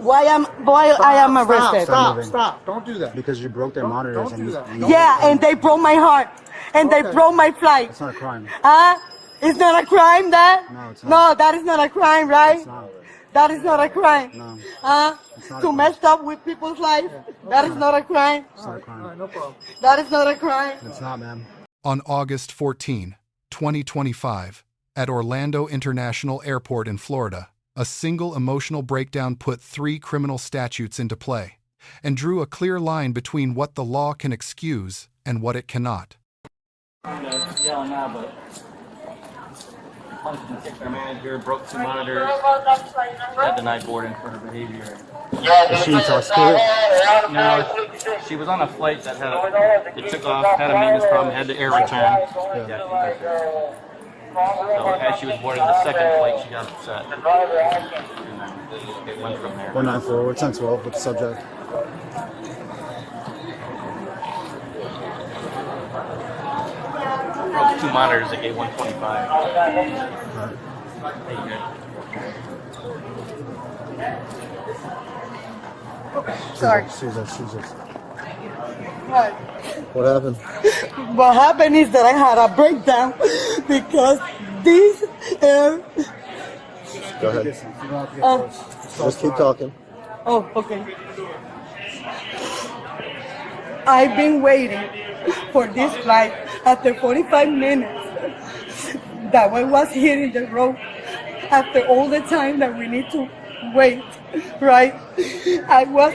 Why I am arrested? Stop. Don't do that. Because you broke their monitors. Don't do that. Yeah, and they broke my heart. And they broke my flight. It's not a crime. It's not a crime, that? No, it's No, not. that is not a crime, right? It's not. That is not a crime. No. It's not To a mess up with people's life, that is not a crime. It's not a crime. No problem. That is not a crime. It's not, ma'am. On August 14, 2025, at Orlando International Airport in Florida, a single emotional breakdown put 3 criminal statutes into play and drew a clear line between what the law can excuse and what it cannot. Yeah, now, but punched and kicked our manager, broke 2 monitors, had denied boarding for her behavior. Is she intoxicated? No, she was on a flight that it took off, had a maintenance problem, had the air return. So as she was boarding the second flight, she got upset. And then it went from there. 194, we're 1012 with the subject. Broke 2 monitors, they gave 125. Sorry. Caesar. What? What happened? What happened is that I had a breakdown because this air... Go ahead. Just keep talking. Oh, okay. I've been waiting for this flight after 45 minutes. That I was here in the road after all the time that we need to wait, right? I was...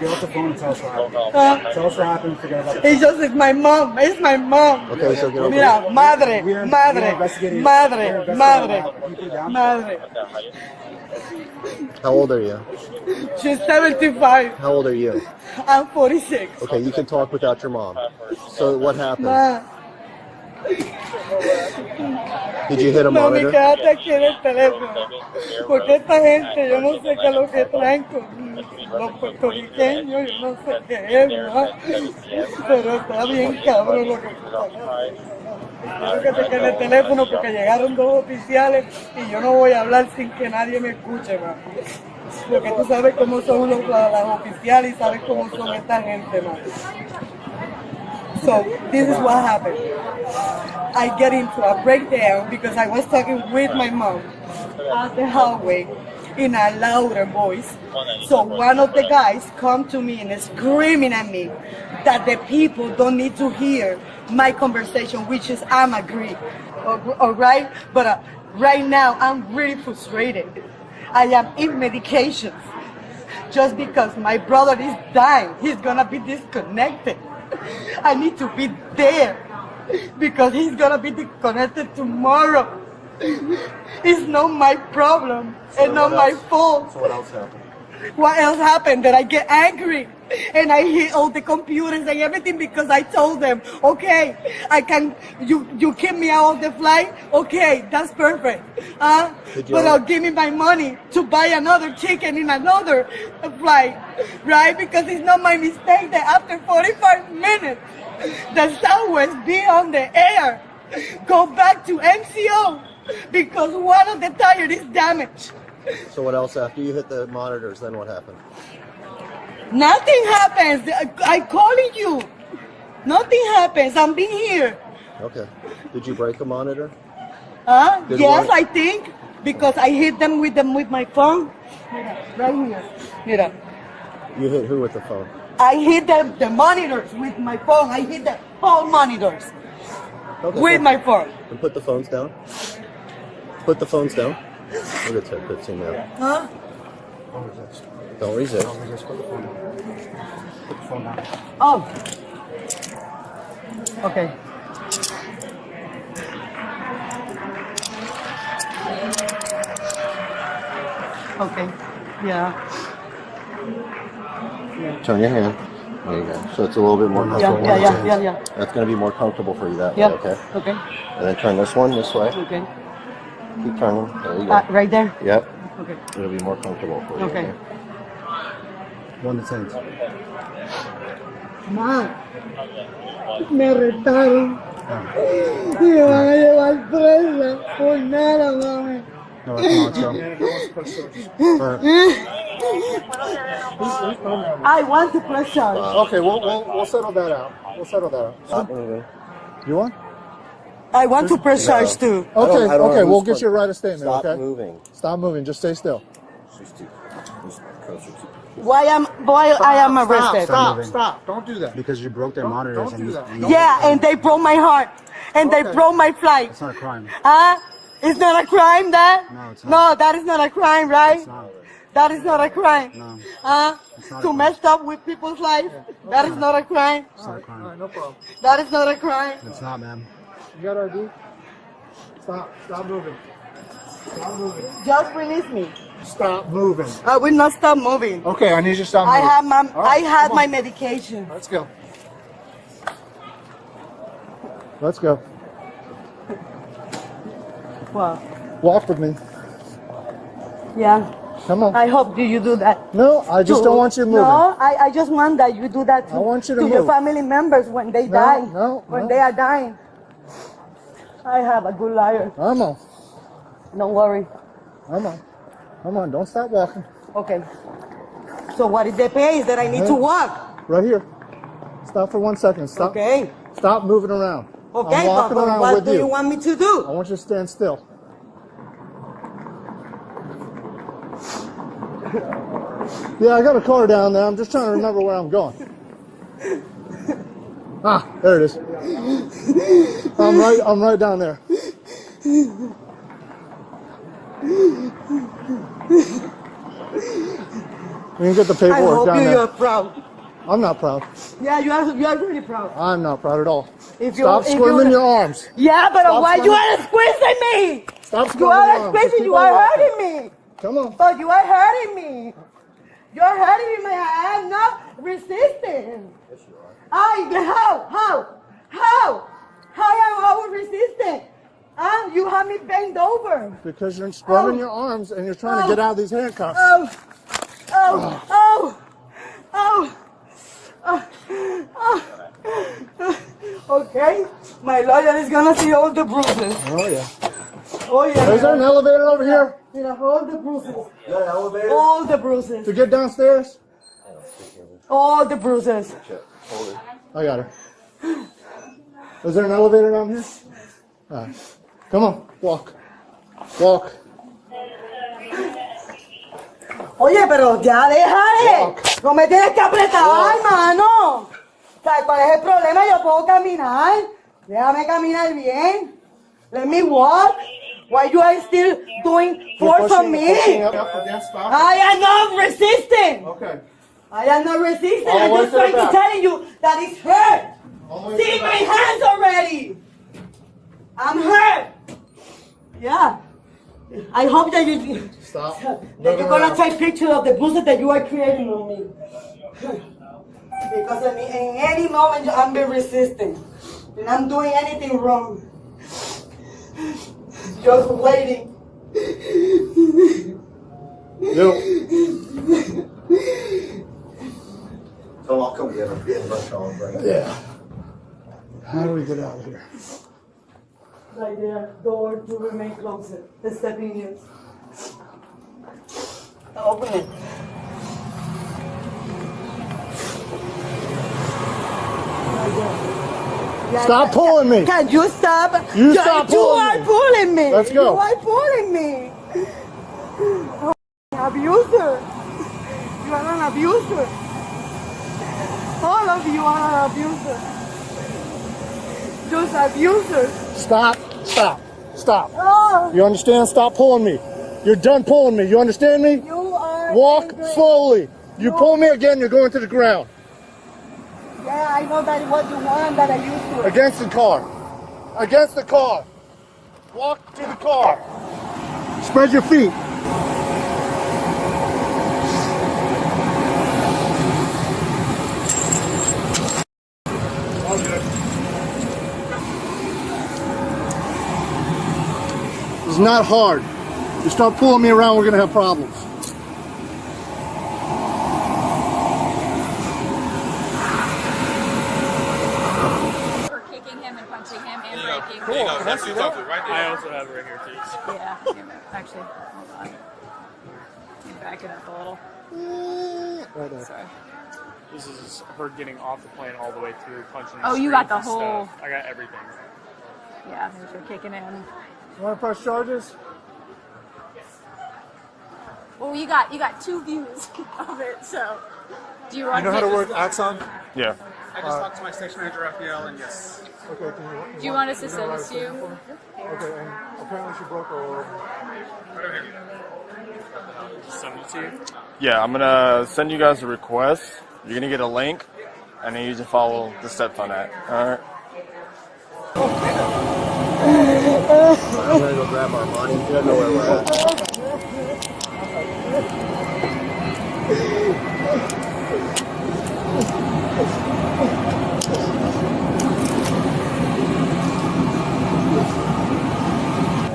Get off the phone and tell us what happened. Tell us what happened. Forget about it. It's just my mom. It's my mom. Okay, so get off Mira, madre. How old are you? She's 75. How old are you? I'm 46. Okay, you can talk without your mom. So what happened? Ma, Did you hit a mami, monitor? quédate aquí en el teléfono. Porque esta gente, yo no sé qué es lo que traen con los puertorriqueños, yo no sé qué es, ¿verdad? Pero está bien cabrón lo que está. Quiero que te quede el teléfono porque llegaron 2 oficiales y yo no voy a hablar sin que nadie me escuche, ma. Porque tú sabes cómo son las oficiales y sabes cómo son esta gente, ma. So, this is what happened. I get into a breakdown because I was talking with my mom at the hallway in a louder voice. So one of the guys come to me and is screaming at me that the people don't need to hear my conversation, which is I'm agree, all right? But right now I'm really frustrated. I am in medications just because my brother is dying. He's gonna be disconnected. I need to be there because he's gonna be disconnected tomorrow. It's not my problem. It's not my fault. So what else happened? What else happened? That I get angry and I hit all the computers and everything because I told them, okay, I can, you kick me out of the flight, okay, that's perfect. But I'll give me my money to buy another ticket in another flight, right? Because it's not my mistake that after 45 minutes, the Southwest be on the air, go back to MCO because one of the tires is damaged. So what else after you hit the monitors? Then what happened? Nothing happens. I calling you. Nothing happens. I'm being here. Okay. Did you break a monitor? Yes, I think because I hit them with my phone. Right here. Mira. You hit who with the phone? I hit the monitors with my phone. I hit the whole monitors with my phone. And put the phones down. Put the phones down. Look at that 15 now. Huh? Don't resist. Put the phone down. Put the phone down. Oh. Okay. Okay. Yeah. Turn your hand. There you go. So it's a little bit more comfortable. Yeah. That's going to be more comfortable for you that Yeah. way, okay? Okay. And then turn this one this way. Okay. Keep turning. There you go. Right there. Yep. Okay. It'll be more comfortable for you. Okay. 1 to 10. Ma, me arrestaron y me van a llevar presa por nada, mami. No, let's go. I want to press charge. Okay, we'll settle that out. We'll settle that out. Stop moving. You want? I want to press charge too. Okay, I don't okay, know we'll who's get you to write a statement, Stop okay? moving. Stop moving, just stay still. Why I am arrested? Stop, don't do that. Because you broke their monitors. Don't do that. Yeah, and they broke my heart, and they broke my flight. It's not a crime. It's not a crime, that? No, it's not. No, that is not a crime, right? It's not. That is not a crime. No. It's not a To crime. mess up with people's life, that is not a crime. It's not a crime. All right, no problem. That is not a crime. It's not, ma'am. You got ID? Stop moving. Stop moving. Just release me. Stop moving. I will not stop moving. Okay, I need you to stop I moving. have my All right, I had come my on. medication. Let's go. Let's go. Wow. Walk with me. Yeah. Come on. I hope you do that. No, I just don't want you moving. No, I just want that you do that to, I want you to your move. family members when they die. When they are dying. I have a good liar. Come on. Don't worry. Come on. Come on, don't stop walking. Okay. So what is the pace that I need to walk? Right here. Stop for 1 second. Stop. Okay. Stop moving around. Okay, I'm walking but around what with do you want me to I do? want you to stand still. Yeah, I got a car down there. I'm just trying to remember where I'm going. Ah, there it is. I'm right down there. We can get the I paperwork hope down you there. are proud. I'm not proud. Yeah, you are really proud. I'm not proud at all. If you- Stop if you- squirming your arms. Yeah, but Stop why you squirming. are squeezing me? Stop You squirming your are arms. Just squeezing. keep You on are walking. hurting me. Come on. But you are hurting me. You're hurting me. I am not resisting. Yes, you are. How am I resisting? You have me bent over. Because you're squirming Oh. your arms and you're trying to Oh. get out of these handcuffs. Oh, oh, oh, oh, oh. Okay, my lawyer is gonna see all the bruises. Oh, yeah. Oh yeah. Is there an elevator over here You know, all the bruises. You got an elevator? All the bruises. to get downstairs? All the bruises. Hold it. I got her. Is there an elevator down here? All right. Come on, walk. Walk. Oye, pero ya déjale. No me tienes que apretar, mano. ¿Sabes cuál es el problema? Yo puedo caminar. Déjame caminar bien. Let me walk. Why you are still doing force on me? Up against stop. I am not resisting. Okay. I am not resisting. All the I'm way just to the trying to back. tell you that it's hurt. All the way to See the my back. hands already. I'm hurt. Yeah. I hope that Stop. that you're gonna take pictures of the bruises that you are creating on me. Because in any moment I'm be resisting. And I'm doing anything wrong. Just waiting. Yo. So I'll come get her. Yeah. How do we get out of here? Right there, door to remain closer. The stepping in. Open it. Stop pulling me. Can you stop? You stop You pulling are me. pulling me. Let's go. You are pulling me. Abuser. You are an abuser. All of you are an abuser. Just abusers. Stop. Stop. Stop. Oh, You understand? Stop pulling me. You're done pulling me. You understand me? you are Walk angry. slowly. You pull me again, you're going to the ground. Yeah, I know that what you want that I used to. Against the car. Against the car. Walk to the car. Spread your feet. It's not hard. You start pulling me around, we're going to have problems. For kicking him and punching him and breaking. Cool. That's what you talk to, right there. I also have it right here, too. Yeah. Actually, hold on. Let me back it up a little. Right there. Sorry. This is her getting off the plane all the way through, punching Oh, you got the whole... stuff. I got everything. Yeah, there's her kicking in. You want to press charges? Well, you got 2 views of it, so... Do you want You know how to work Axon? Yeah. I just talked to my station manager, Raphael, and yes. Okay, Do you want us to send this to you? Okay, and apparently she broke her. Send it to you. Yeah, I'm gonna send you guys a request. You're gonna get a link, and then you just follow the steps on that. All right. I'm gonna go grab our money. You don't know where we're at.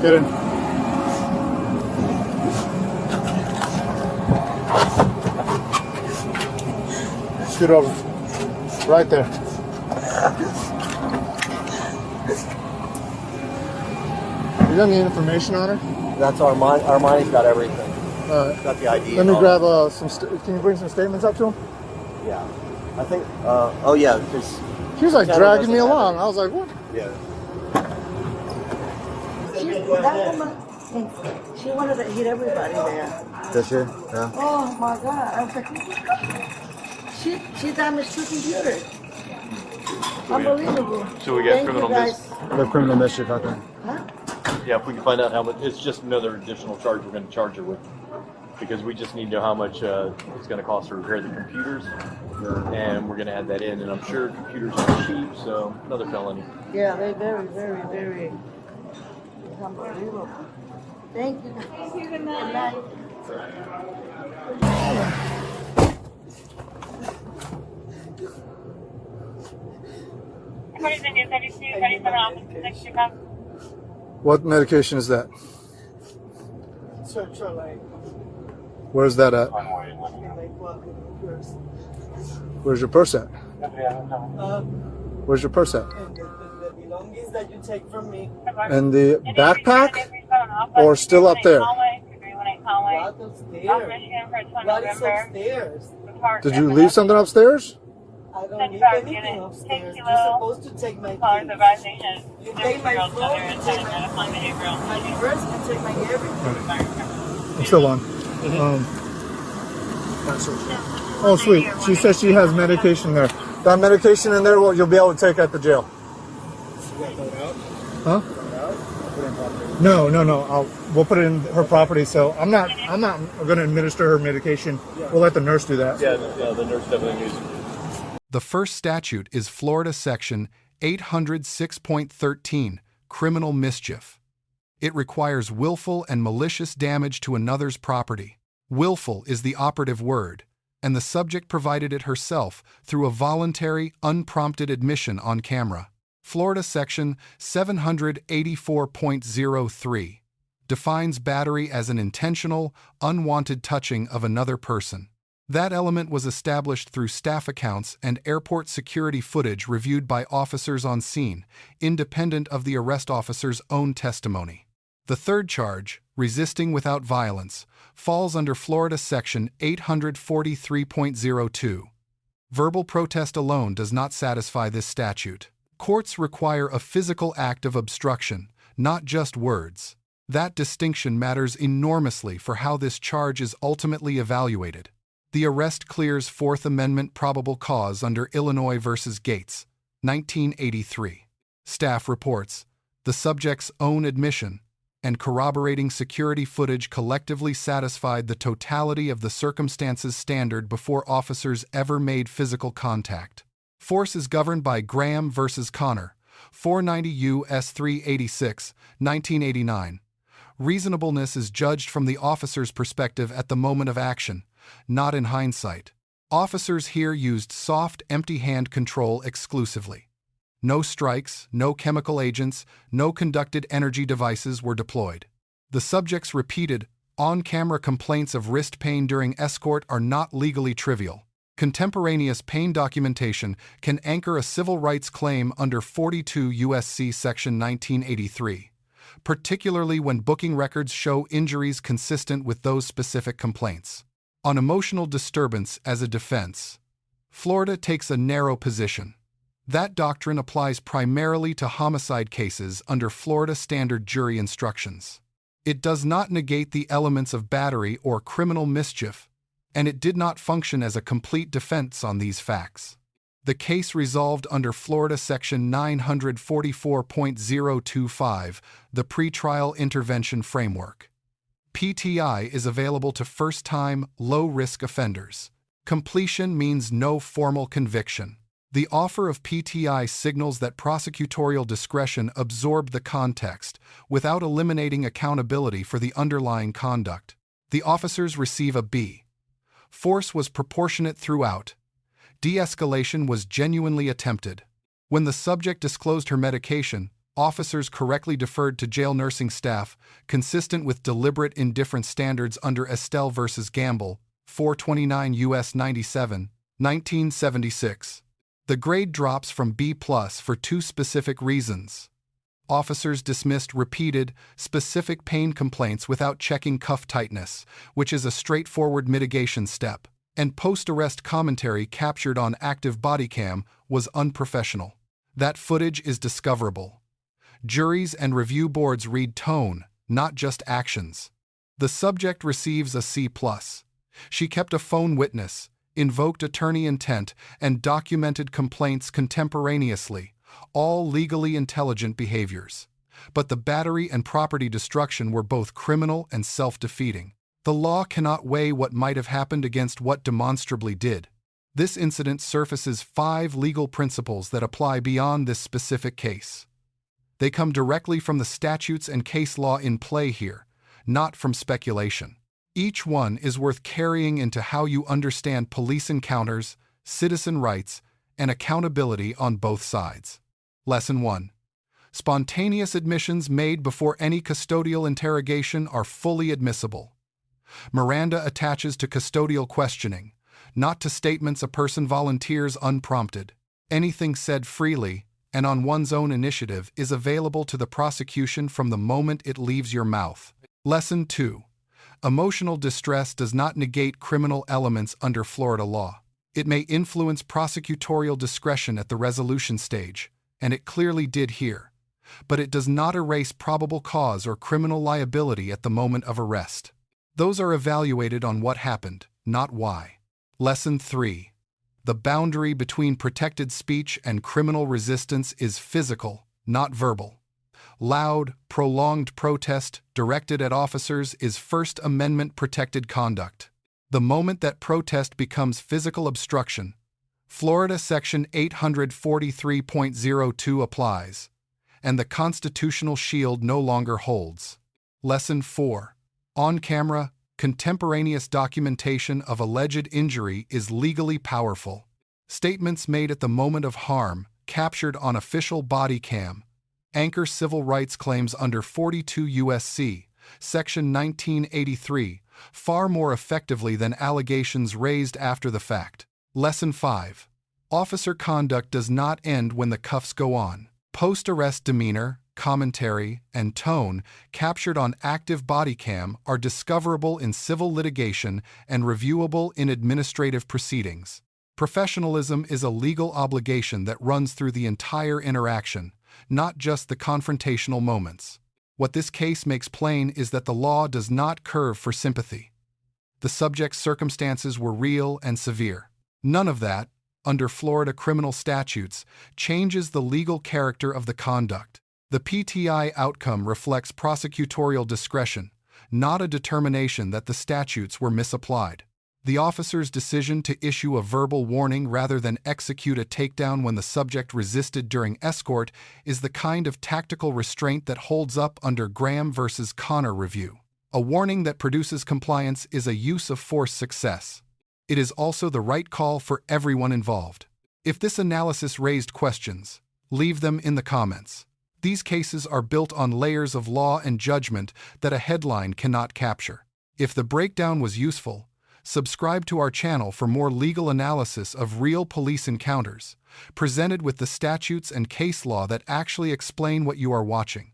Get in. Scoot over. Right there. You got any information on her? That's our money. Our money's got everything. Got the ID. Let me and all. grab can you bring some statements up to him? Yeah. I think. Oh yeah. Because She was like Shadow dragging me doesn't have along. it. I was like, what? yeah. That woman, she wanted to hit everybody there. Does she? Yeah. Oh my God! I was like, she damaged 2 computers. Unbelievable. Should we get Thank criminal you guys. The criminal mischief, I think. Huh? Yeah, if we can find out how much, it's just another additional charge we're going to charge her with. Because we just need to know how much it's going to cost to repair the computers. And we're going to add that in. And I'm sure computers are cheap, so another felony. Yeah, they're very, very, very unbelievable. Thank you. Thank you. Good night. What medication is that? Where's that at? Where's your purse at? Where's your purse at? The belongings that you take from me. And the backpack? Or still up there? What upstairs? What is upstairs? Did you leave something upstairs? I don't leave anything upstairs. You're supposed to take my keys. You take my phone, you take my purse, you take my everything. I'm still on. Oh, sweet. She says she has medication there. That medication in there, you'll be able to take at the jail. Huh? No. We'll put it in her property. So I'm not going to administer her medication. We'll let the nurse do that. Yeah, the nurse definitely needs it. The first statute is Florida Section 806.13, Criminal Mischief. It requires willful and malicious damage to another's property. Willful is the operative word, and the subject provided it herself through a voluntary, unprompted admission on camera. Florida Section 784.03 defines battery as an intentional, unwanted touching of another person. That element was established through staff accounts and airport security footage reviewed by officers on scene, independent of the arrest officer's own testimony. The third charge, resisting without violence, falls under Florida Section 843.02. Verbal protest alone does not satisfy this statute. Courts require a physical act of obstruction, not just words. That distinction matters enormously for how this charge is ultimately evaluated. The arrest clears Fourth Amendment probable cause under Illinois v. Gates, 1983. Staff reports, the subject's own admission and corroborating security footage collectively satisfied the totality of the circumstances standard before officers ever made physical contact. Force is governed by Graham v. Connor, 490 U.S. 386, 1989. Reasonableness is judged from the officer's perspective at the moment of action, not in hindsight. Officers here used soft, empty hand control exclusively. No strikes, no chemical agents, no conducted energy devices were deployed. The subject's repeated, on-camera complaints of wrist pain during escort are not legally trivial. Contemporaneous pain documentation can anchor a civil rights claim under 42 U.S.C. Section 1983, particularly when booking records show injuries consistent with those specific complaints. On emotional disturbance as a defense, Florida takes a narrow position. That doctrine applies primarily to homicide cases under Florida standard jury instructions. It does not negate the elements of battery or criminal mischief, and it did not function as a complete defense on these facts. The case resolved under Florida Section 944.025, the Pretrial Intervention Framework. PTI is available to first-time, low-risk offenders. Completion means no formal conviction. The offer of PTI signals that prosecutorial discretion absorbed the context without eliminating accountability for the underlying conduct. The officers receive a B. Force was proportionate throughout. De-escalation was genuinely attempted. When the subject disclosed her medication, officers correctly deferred to jail nursing staff, consistent with deliberate indifference standards under Estelle v. Gamble, 429 U.S. 97, 1976. The grade drops from B+ for two specific reasons. Officers dismissed repeated, specific pain complaints without checking cuff tightness, which is a straightforward mitigation step, and post-arrest commentary captured on active Bodycam was unprofessional. That footage is discoverable. Juries and review boards read tone, not just actions. The subject receives a C+. She kept a phone witness, invoked attorney intent, and documented complaints contemporaneously, all legally intelligent behaviors. But the battery and property destruction were both criminal and self-defeating. The law cannot weigh what might have happened against what demonstrably did. This incident surfaces 5 legal principles that apply beyond this specific case. They come directly from the statutes and case law in play here, not from speculation. Each one is worth carrying into how you understand police encounters, citizen rights, and accountability on both sides. Lesson 1. Spontaneous admissions made before any custodial interrogation are fully admissible. Miranda attaches to custodial questioning, not to statements a person volunteers unprompted. Anything said freely and on one's own initiative is available to the prosecution from the moment it leaves your mouth. Lesson 2. Emotional distress does not negate criminal elements under Florida law. It may influence prosecutorial discretion at the resolution stage, and it clearly did here, but it does not erase probable cause or criminal liability at the moment of arrest. Those are evaluated on what happened, not why. Lesson 3. The boundary between protected speech and criminal resistance is physical, not verbal. Loud, prolonged protest directed at officers is First Amendment protected conduct. The moment that protest becomes physical obstruction, Florida Section 843.02 applies, and the constitutional shield no longer holds. Lesson 4. On-camera, contemporaneous documentation of alleged injury is legally powerful. Statements made at the moment of harm, captured on official body cam, anchor civil rights claims under 42 U.S.C. Section 1983 far more effectively than allegations raised after the fact. Lesson 5. Officer conduct does not end when the cuffs go on. Post-arrest demeanor, commentary, and tone captured on active body cam are discoverable in civil litigation and reviewable in administrative proceedings. Professionalism is a legal obligation that runs through the entire interaction, not just the confrontational moments. What this case makes plain is that the law does not curve for sympathy. The subject's circumstances were real and severe. None of that, under Florida criminal statutes, changes the legal character of the conduct. The PTI outcome reflects prosecutorial discretion, not a determination that the statutes were misapplied. The officer's decision to issue a verbal warning rather than execute a takedown when the subject resisted during escort is the kind of tactical restraint that holds up under Graham v. Connor review. A warning that produces compliance is a use of force success. It is also the right call for everyone involved. If this analysis raised questions, leave them in the comments. These cases are built on layers of law and judgment that a headline cannot capture. If the breakdown was useful, Subscribe to our channel for more legal analysis of real police encounters, presented with the statutes and case law that actually explain what you are watching.